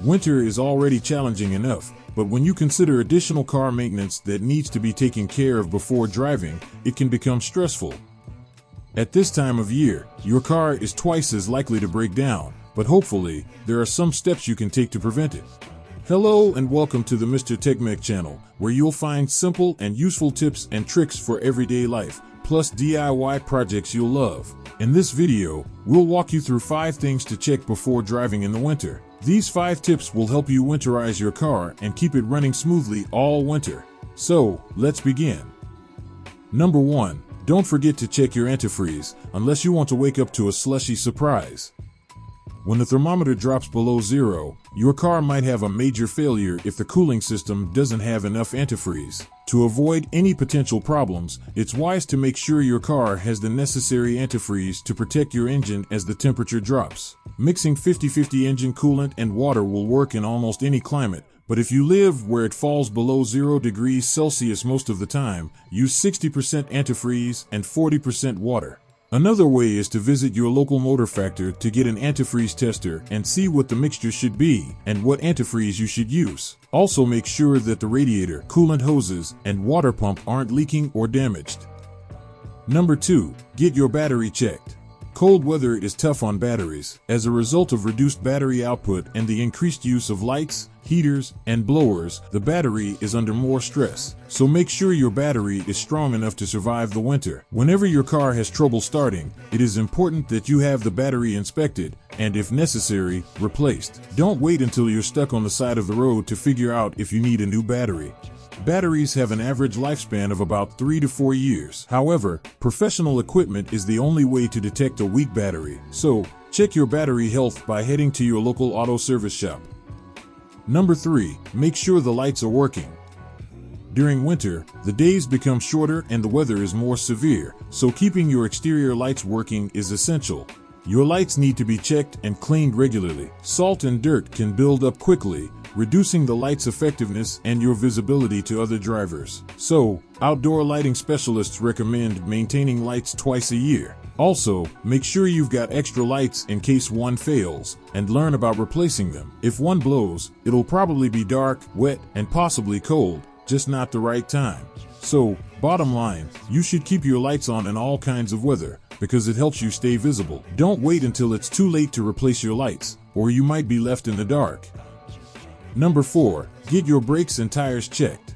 Winter is already challenging enough, but when you consider additional car maintenance that needs to be taken care of before driving, it can become stressful. At this time of year, your car is twice as likely to break down, but hopefully, there are some steps you can take to prevent it. Hello and welcome to the MrTechMech channel, where you'll find simple and useful tips and tricks for everyday life, plus DIY projects you'll love. In this video, we'll walk you through 5 things to check before driving in the winter. These 5 tips will help you winterize your car and keep it running smoothly all winter. So, let's begin. Number 1. Don't forget to check your antifreeze, unless you want to wake up to a slushy surprise. When the thermometer drops below zero, your car might have a major failure if the cooling system doesn't have enough antifreeze. To avoid any potential problems, it's wise to make sure your car has the necessary antifreeze to protect your engine as the temperature drops. Mixing 50-50 engine coolant and water will work in almost any climate, but if you live where it falls below 0 degrees Celsius most of the time, use 60% antifreeze and 40% water. Another way is to visit your local motor factor to get an antifreeze tester and see what the mixture should be and what antifreeze you should use. Also make sure that the radiator, coolant hoses, and water pump aren't leaking or damaged. Number 2. Get your battery checked. Cold weather is tough on batteries. As a result of reduced battery output and the increased use of lights, heaters, and blowers, the battery is under more stress. So make sure your battery is strong enough to survive the winter. Whenever your car has trouble starting, it is important that you have the battery inspected and, if necessary, replaced. Don't wait until you're stuck on the side of the road to figure out if you need a new battery. Batteries have an average lifespan of about 3 to 4 years. However, professional equipment is the only way to detect a weak battery. So, check your battery health by heading to your local auto service shop. Number 3. Make sure the lights are working. During winter, the days become shorter and the weather is more severe, so keeping your exterior lights working is essential. Your lights need to be checked and cleaned regularly. Salt and dirt can build up quickly, reducing the light's effectiveness and your visibility to other drivers. So, outdoor lighting specialists recommend maintaining lights twice a year. Also, make sure you've got extra lights in case one fails, and learn about replacing them. If one blows, it'll probably be dark, wet, and possibly cold, just not the right time. So, bottom line, you should keep your lights on in all kinds of weather, because it helps you stay visible. Don't wait until it's too late to replace your lights, or you might be left in the dark. Number 4. Get your brakes and tires checked.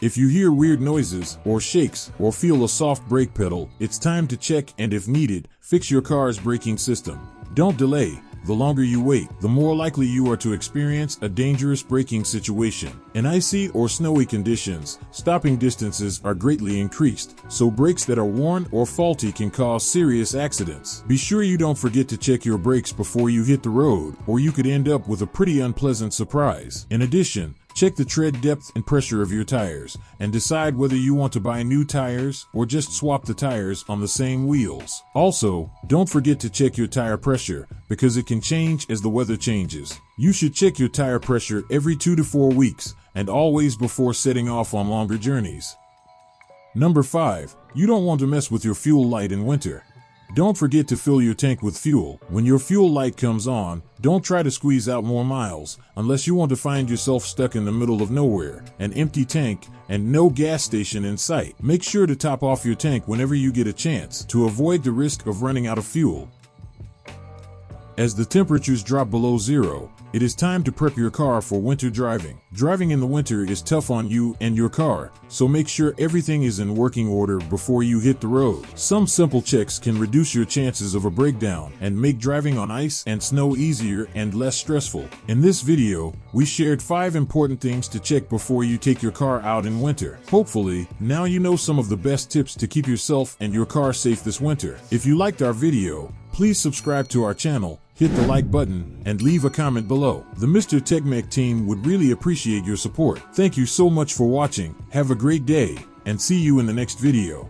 If you hear weird noises, or shakes, or feel a soft brake pedal, it's time to check and, if needed, fix your car's braking system. Don't delay. The longer you wait, the more likely you are to experience a dangerous braking situation. In icy or snowy conditions, stopping distances are greatly increased, so brakes that are worn or faulty can cause serious accidents. Be sure you don't forget to check your brakes before you hit the road, or you could end up with a pretty unpleasant surprise. In addition, check the tread depth and pressure of your tires, and decide whether you want to buy new tires or just swap the tires on the same wheels. Also, don't forget to check your tire pressure, because it can change as the weather changes. You should check your tire pressure every 2 to 4 weeks, and always before setting off on longer journeys. Number 5. You don't want to mess with your fuel light in winter. Don't forget to fill your tank with fuel. When your fuel light comes on, don't try to squeeze out more miles, unless you want to find yourself stuck in the middle of nowhere, an empty tank, and no gas station in sight. Make sure to top off your tank whenever you get a chance, to avoid the risk of running out of fuel. As the temperatures drop below zero, it is time to prep your car for winter driving. Driving in the winter is tough on you and your car, so make sure everything is in working order before you hit the road. Some simple checks can reduce your chances of a breakdown and make driving on ice and snow easier and less stressful. In this video, we shared 5 important things to check before you take your car out in winter. Hopefully, now you know some of the best tips to keep yourself and your car safe this winter. If you liked our video, please subscribe to our channel, hit the like button, and leave a comment below. The MrTechMech team would really appreciate your support. Thank you so much for watching, have a great day, and see you in the next video.